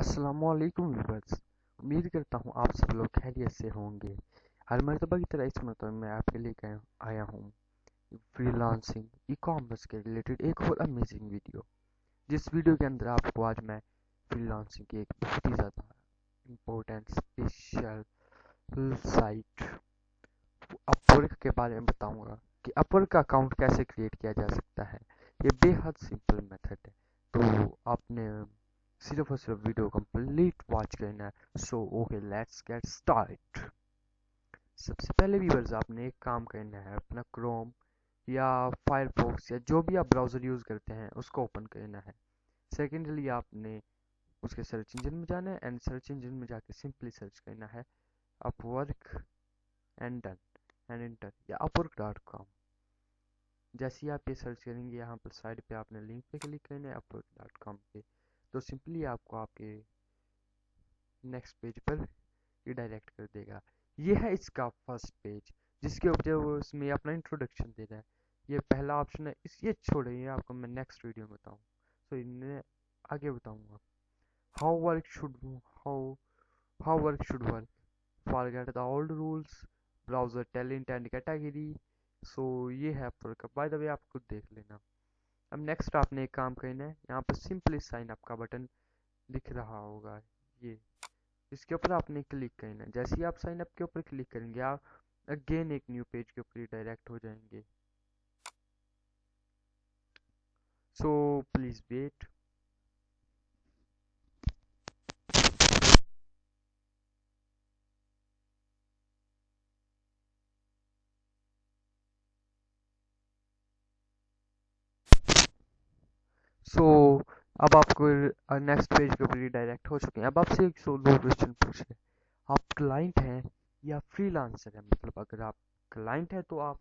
अस्सलामुअलैकुम व्यूअर्स। उम्मीद करता हूँ आप सब लोग खैरियत से होंगे। हर मर्तबा की तरह इस मरतबा मैं आपके लिए आया हूँ फ्रीलांसिंग ई कॉमर्स के रिलेटेड एक और अमेजिंग वीडियो। जिस वीडियो के अंदर आपको आज मैं फ्रीलांसिंग की एक बहुत ही ज़्यादा इम्पोर्टेंट स्पेशल साइट अपवर्क के बारे में बताऊंगा कि अपवर्क का अकाउंट कैसे क्रिएट किया जा सकता है। ये बेहद सिंपल मेथड है, तो आपने सिर्फ और सिर्फ वीडियो कंप्लीट वॉच करना है। So okay, let's get start. सबसे पहले व्यूअर्स आपने एक काम करना है, अपना क्रोम या फायरफॉक्स या जो भी आप ब्राउज़र यूज़ करते हैं उसको ओपन करना है। सेकेंडली आपने उसके सर्च इंजन में जाना है एंड सर्च इंजन में जाके सिंपली सर्च करना है Upwork and done and inter या upwork.com। जैसे ही आप ये सर्च करेंगे यहाँ पर साइड पे आपने लिंक पे क्लिक करना है upwork.com पे, तो सिंपली आपको आपके नेक्स्ट पेज पर ये डायरेक्ट कर देगा। ये है इसका फर्स्ट पेज, जिसके ऊपर वो इसमें अपना इंट्रोडक्शन दे रहा है। ये पहला ऑप्शन है, इस ये छोड़िए, आपको मैं नेक्स्ट वीडियो में बताऊँ, तो इन्हें आगे बताऊँगा। How work should how how work should work, forget the old rules, browser talent and category. So ये है अपवर्क का, बाय द वे आप खुद देख लेना। अब नेक्स्ट आपने एक काम करना है, यहाँ पर सिंपली साइन अप का बटन दिख रहा होगा, ये इसके ऊपर आपने क्लिक करना है। जैसे ही आप साइन अप के ऊपर क्लिक करेंगे आप अगेन एक न्यू पेज के ऊपर डायरेक्ट हो जाएंगे। So please wait. सो अब आपको नेक्स्ट पेज के ऊपर डायरेक्ट हो चुके हैं। अब आपसे एक दो क्वेश्चन पूछ रहे, आप क्लाइंट हैं या फ्रीलांसर हैं। मतलब अगर आप क्लाइंट हैं तो आप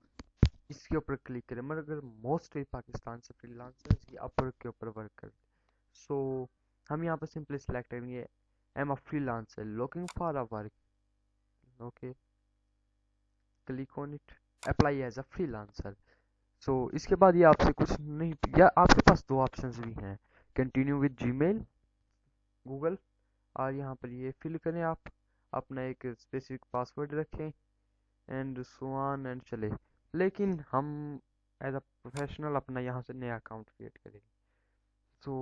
इसके ऊपर क्लिक करें, मगर अगर मोस्टली पाकिस्तान से फ्रीलांसर ये अपवर्क के ऊपर वर्क करते हैं। सो हम यहाँ पर सिंपली सेलेक्ट करेंगे I am a freelancer looking for a work. Okay, click on it, apply as a freelancer. So इसके बाद ये आपसे कुछ नहीं, या आपके पास दो ऑप्शंस भी हैं, कंटिन्यू विद जीमेल गूगल, और यहाँ पर ये फिल करें आप अपना एक स्पेसिफिक पासवर्ड रखें एंड सो ऑन एंड चले। लेकिन हम एज अ प्रोफेशनल अपना यहाँ से नया अकाउंट क्रिएट करेंगे। सो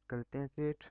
करते हैं क्रिएट।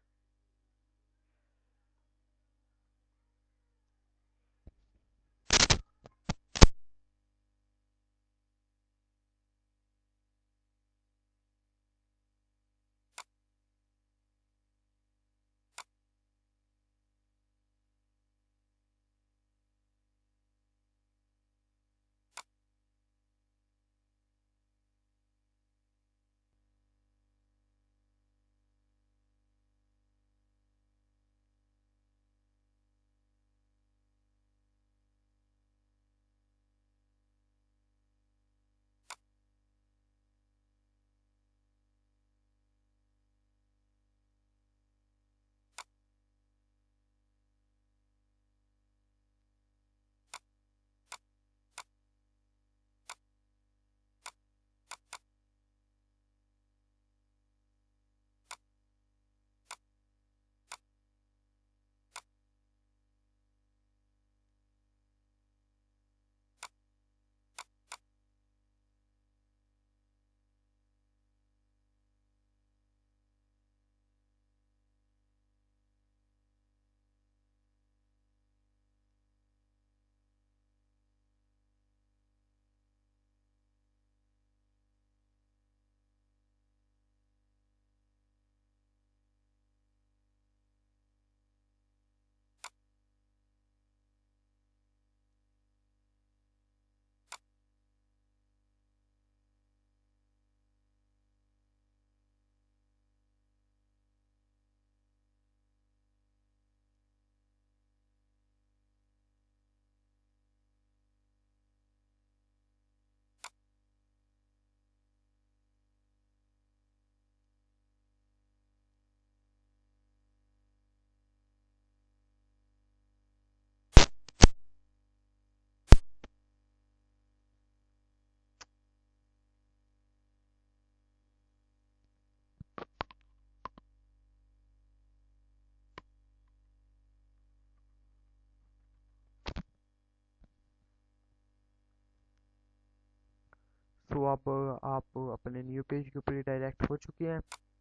सो अब आप अपने न्यू पेज के ऊपर रिडायरेक्ट हो चुके हैं।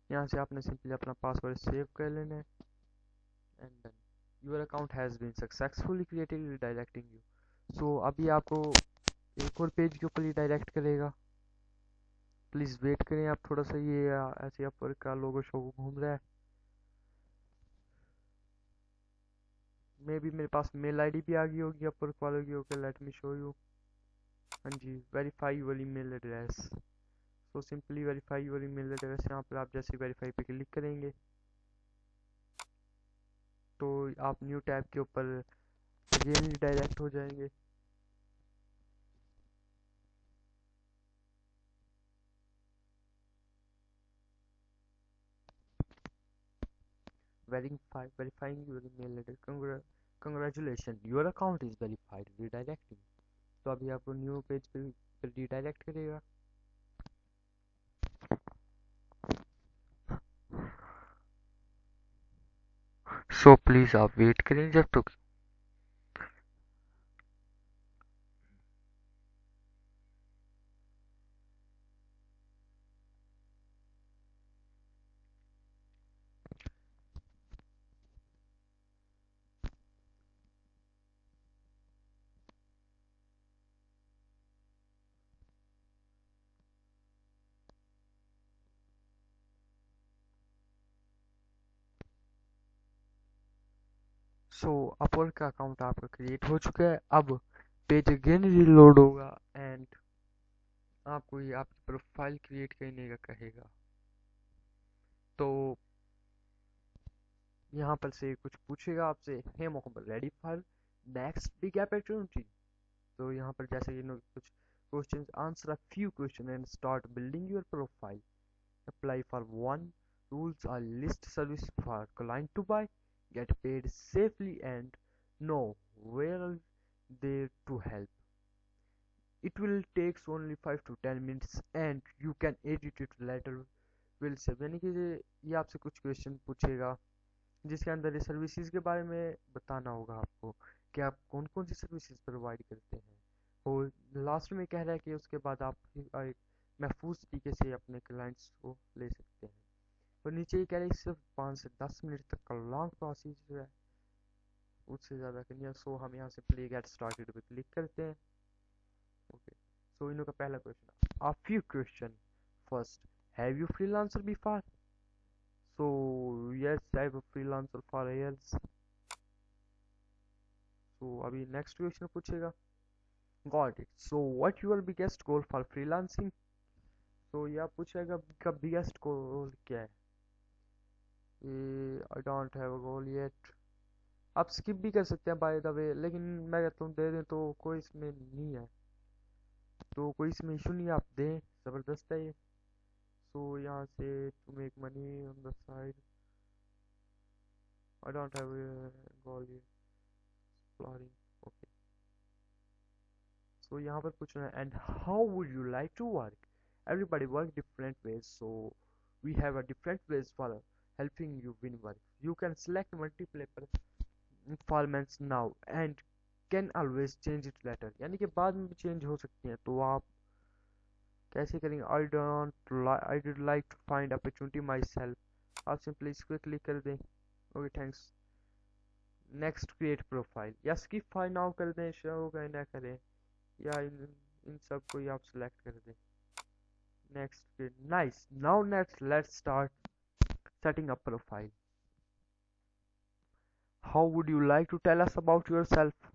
यहाँ से आपने सिंपली अपना पासवर्ड सेव कर लेना है and then your account has been successfully created redirecting you. So अभी आपको एक और पेज के ऊपर रिडायरेक्ट करेगा। प्लीज़ वेट करें आप थोड़ा सा, ये ऐसे अपवर्क का लोगो शो घूम रहा है। मे बी मेरे पास मेल आईडी भी आ गई होगी अपवर्क वालों की। Okay let me show you. हाँ जी, verify your email address. So simply verify your email address, यहाँ पर आप जैसे वेरीफाई पे क्लिक करेंगे तो आप न्यू टैब के ऊपर अगेन रिडायरेक्ट हो जाएंगे। verifying your email address। Congratulations, your account is verified, redirecting। तो अभी आपको न्यू पेज पे रिडायरेक्ट करेगा। सो प्लीज़ आप वेट करें जब तक। सो अपवर्क का अकाउंट आपका क्रिएट हो चुका है। अब पेज अगेन रीलोड होगा एंड आपको ये आपकी प्रोफाइल क्रिएट करने का कहेगा। तो यहाँ पर से कुछ पूछेगा आपसे, hey Mohammed ready for next big opportunity. तो यहाँ पर जैसे कुछ questions, answer a few question and start building your profile. Apply for one. Rules are list service for client to buy, get paid safely and know where there to help. It will takes only 5 to 10 minutes and you can edit it later. Will save। यानी कि ये आपसे कुछ question पूछेगा जिसके अंदर ये services के बारे में बताना होगा आपको कि आप कौन कौन सी सर्विसेज प्रोवाइड करते हैं। और लास्ट में कह रहा है कि उसके बाद आप एक महफूज तरीके से अपने क्लाइंट्स को ले सकते हैं। और नीचे ये कह रहे हैं सिर्फ 5 से 10 मिनट तक का लॉन्ग प्रोसेस है, उससे ज़्यादा करनी है। सो हम यहाँ से प्ले गेट स्टार्टेड पे क्लिक करते हैं। ओके, सो इनका पहला क्वेश्चन, a few question. First, have you freelancer before? So yes, I have freelancer for years. So अभी नेक्स्ट क्वेश्चन पूछेगा, got it. So what your biggest goal for freelancing? तो यह पूछेगा का बिगेस्ट गोल क्या है। I don't have a goal yet. आप स्किप भी कर सकते हैं बाय द वे, लेकिन मैं कहता हूँ दे दें तो कोई इसमें नहीं है, तो कोई इसमें इशू नहीं है, आप दें, ज़बरदस्त है ये। सो यहाँ से to make money on the side, I don't have goal yet, exploring. Okay, so यहाँ पर पूछ रहे हैं, and how would you like to work? Everybody work different ways, so we have a different ways for helping you win work. You can select multiple formats now and can always change it later। यानी कि बाद में भी change हो सकती हैं, तो आप कैसे करेंगे? I don't like to find opportunity myself. आप सिंपली इस पर क्लिक कर दें। Okay thanks. Next, create profile, या स्किप फाइल नाउ कर दें, शो करें ना करें, या इन सब को ही आप सिलेक्ट कर दें। Next, nice, now let's start setting up profile। How would you like to tell us about yourself?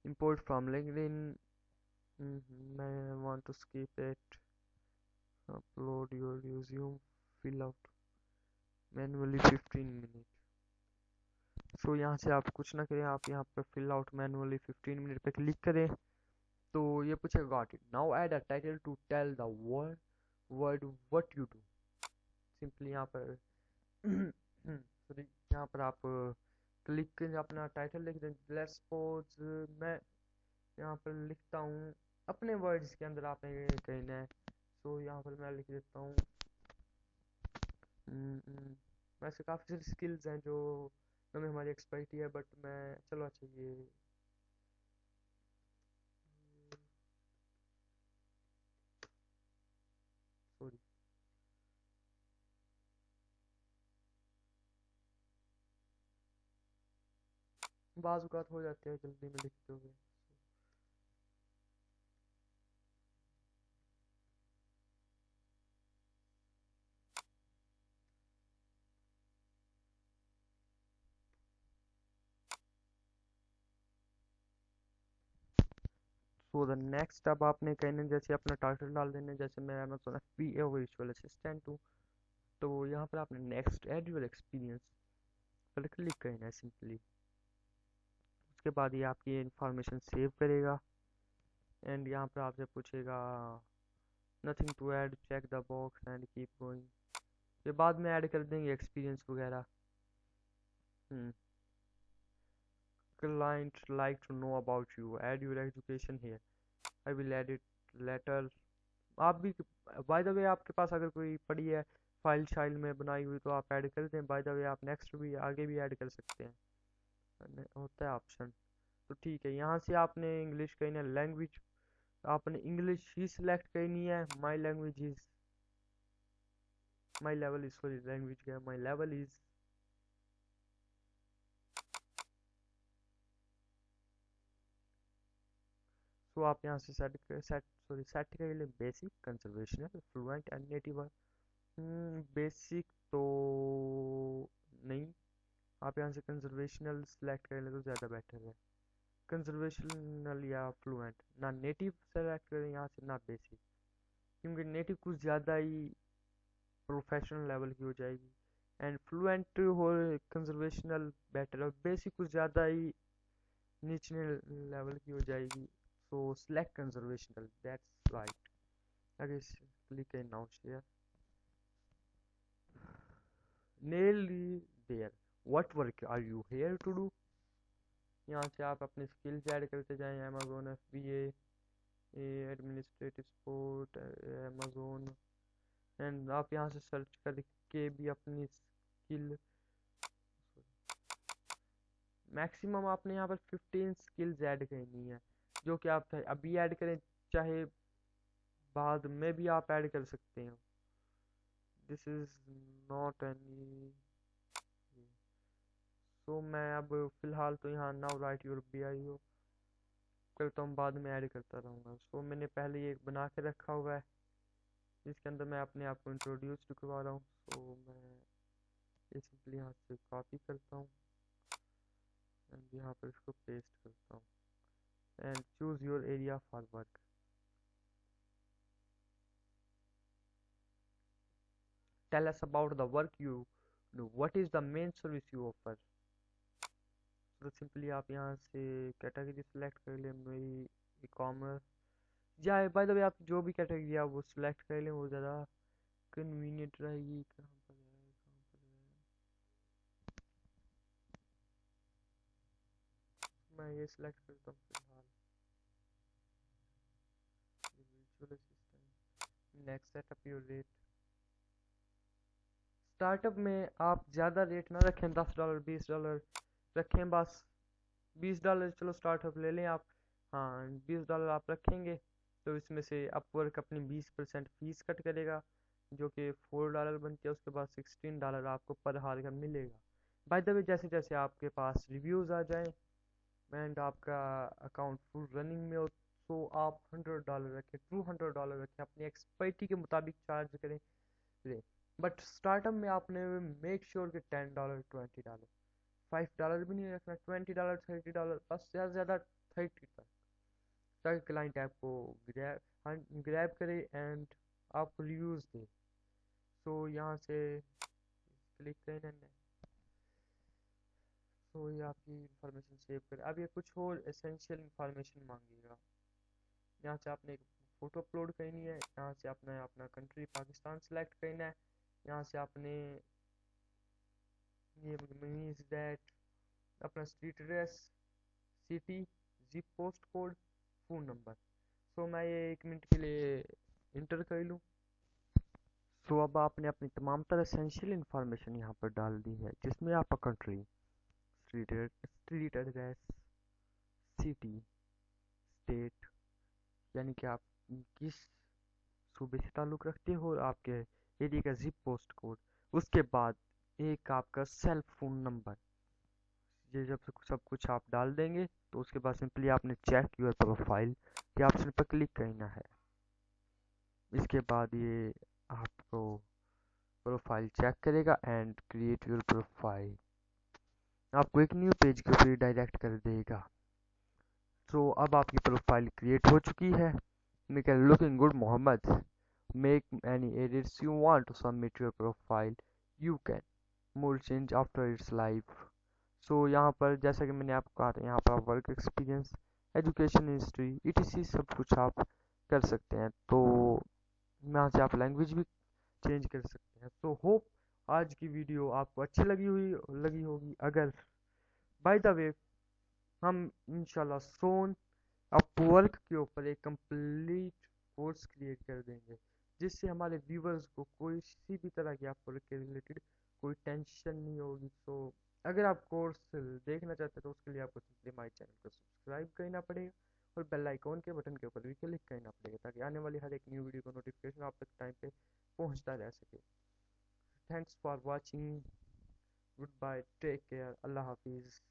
Import from LinkedIn। I want to skip it। Upload your resume, fill out manually 15 minutes। सो यहाँ से आप कुछ ना करें, आप यहाँ पर fill out manually 15 minute पे क्लिक करें तो ये पूछेगा got it। Now add a title to tell the word what you do। Simply यहाँ पर सॉरी, यहाँ पर आप क्लिक कर अपना टाइटल लिख दें। लेट्स सपोज मैं यहाँ पर लिखता हूँ अपने वर्ड्स के अंदर, आपने कहना है। तो यहाँ पर मैं लिख देता हूँ, वैसे काफ़ी सारी स्किल्स हैं जो हमें हमारी एक्सपर्टी है, बट मैं चलो अच्छा ये बाज़ औक़ात हो जाते हैं जल्दी में लिखते हुए। सो द नेक्स्ट अब आपने कहना जैसे अपना टाइटल डाल देना, जैसे मैं अमेज़न FBA वर्चुअल असिस्टेंट हूँ, तो यहाँ पर आपने नेक्स्ट एड योर एक्सपीरियंस पर क्लिक करना है सिंपली। उसके बाद ये आपकी इंफॉर्मेशन सेव करेगा एंड यहाँ पर आपसे पूछेगा nothing to add, check the box and keep going. ये बाद में ऐड कर देंगे एक्सपीरियंस वगैरह। Client like to know about you, add your education here, I will add it later। आप भी बाय द वे आपके पास अगर कोई पड़ी है फाइल शाइल में बनाई हुई तो आप ऐड कर दें। बाय द वे आप नेक्स्ट भी आगे भी ऐड कर सकते हैं, होता है ऑप्शन। तो ठीक है, यहाँ से आपने इंग्लिश करनी है, लैंग्वेज आपने इंग्लिश ही सिलेक्ट करनी है। My language is, my level is, sorry language क्या है, माई लेवल इज। तो आप यहाँ से सेट कर ले basic, conservational, fluent and native. Basic तो नहीं, आप यहाँ से कंजर्वेशनल सेलेक्ट कर ले तो ज़्यादा बेटर है। कंजर्वेशनल या फ्लुएंट, ना नेटिव सेलेक्ट करें यहाँ से ना बेसिक, क्योंकि नेटिव कुछ ज़्यादा ही प्रोफेशनल लेवल की हो जाएगी एंड फ्लुएंट हो कंजर्वेशनल बेटर, और बेसिक कुछ ज़्यादा ही नीचे लेवल की हो जाएगी। सो सेलेक्ट कंजर्वेशनल, दैट्स राइट। आगे क्लिक है now share. nearly there, what work are you here to do। यहाँ से आप अपने स्किल्स ऐड करते जाएं, Amazon FBA, administrative support, Amazon, and आप यहाँ से सर्च करके भी अपनी स्किल, मैक्सिमम आपने यहाँ पर 15 स्किल्स ऐड करनी है, जो कि आप अभी ऐड करें चाहे बाद में भी आप ऐड कर सकते हैं। This is not any. तो मैं अब फ़िलहाल तो यहाँ नाउ राइट योर BIO करता हूँ, बाद में ऐड करता रहूँगा। सो मैंने पहले ये बना के रखा हुआ है जिसके अंदर मैं अपने आप को इंट्रोड्यूस करवा रहा हूँ। सो मैं ये सिंपली यहाँ से कॉपी करता हूँ एंड यहाँ पर इसको पेस्ट करता हूँ and choose your area for work. Tell us about the work you do, what is the main service you offer. तो सिंपली आप यहाँ से कैटेगरी सेलेक्ट कर लें, मेरी ई कॉमर्स, या बाय द वे आप जो भी कैटेगरी आप वो सिलेक्ट कर लें, वो ज़्यादा कन्वीनियंट रहेगी। कहाँ पर है, कहाँ पर है, मैं ये सिलेक्ट करता हूँ फिलहाल, visual assistant. Next setup your rate. Startup में आप ज़्यादा रेट ना रखें, $10 $20 रखें बस। $20 चलो स्टार्टअप ले लें आप, हाँ $20 आप रखेंगे तो इसमें से अपवर्क अपनी 20% फीस कट करेगा, जो कि $4 बनती है। उसके बाद $16 आपको पर हार का मिलेगा। बाय द वे जैसे जैसे आपके पास रिव्यूज़ आ जाएं एंड आपका अकाउंट फुल रनिंग में हो, तो आप $100 रखें, $200 रखें, अपनी एक्सपर्टी के मुताबिक चार्ज करें। बट स्टार्टअप में आपने मेक श्योर कि $10 $20, $5 भी नहीं रखना, $20 $30, बस ज़्यादा से ज़्यादा 30 तक, ताकि क्लाइंट आपको ग्रैब करे एंड आपको रिव्यूज़ दे। सो यहाँ से क्लिक करना है, सो ये आपकी इंफॉर्मेशन सेव करे। अब ये कुछ और एसेंशियल इंफॉर्मेशन मांगेगा। यहाँ से आपने एक फ़ोटो अपलोड करनी है, यहाँ से आपने अपना कंट्री पाकिस्तान सेलेक्ट करना है, यहाँ से आपने ये मीन्स दैट अपना street address, city, zip post code, phone number. So मैं ये 1 मिनट के लिए इंटर कर लूँ। सो अब आपने अपनी तमाम तरह एसेंशियल इंफॉर्मेशन यहाँ पर डाल दी है, जिसमें आपका country, street address, city, state, यानी कि आप किस सूबे से ताल्लुक़ रखते हो, और आपके एरिया का जिप पोस्ट कोड। उसके बाद एक आपका सेल्फ फ़ोन नंबर, ये जब सब कुछ आप डाल देंगे तो उसके बाद सिंपली आपने चेक योर प्रोफाइल के ऑप्शन पर क्लिक करना है। इसके बाद ये आपको प्रोफाइल चेक करेगा एंड क्रिएट योर प्रोफाइल, आपको एक न्यू पेज के ऊपर डायरेक्ट कर देगा। तो अब आपकी प्रोफाइल क्रिएट हो चुकी है। Make looking good Mohammed, make any edits you want to submit your profile, you can more change after it's live. So यहाँ पर जैसा कि मैंने आपको कहा था, यहाँ पर आप work experience, education history, etc सब कुछ आप कर सकते हैं। तो यहाँ से आप लैंग्वेज भी चेंज कर सकते हैं। तो होप आज की वीडियो आपको अच्छी लगी होगी। अगर बाय द वे हम इंशाल्लाह सोन अपवर्क के ऊपर एक कंप्लीट कोर्स क्रिएट कर देंगे, जिससे हमारे व्यूवर्स को कोई किसी भी तरह की अपवर्क के रिलेटेड कोई टेंशन नहीं होगी। तो अगर आप कोर्स देखना चाहते हैं तो उसके लिए आपको सिंपली हमारे चैनल को सब्सक्राइब करना पड़ेगा और बेल आइकॉन के बटन के ऊपर भी क्लिक करना पड़ेगा, ताकि आने वाली हर एक न्यू वीडियो का नोटिफिकेशन आप तक टाइम पे पहुंचता रह सके। Thanks for watching, goodbye, take care, अल्लाह हाफिज़।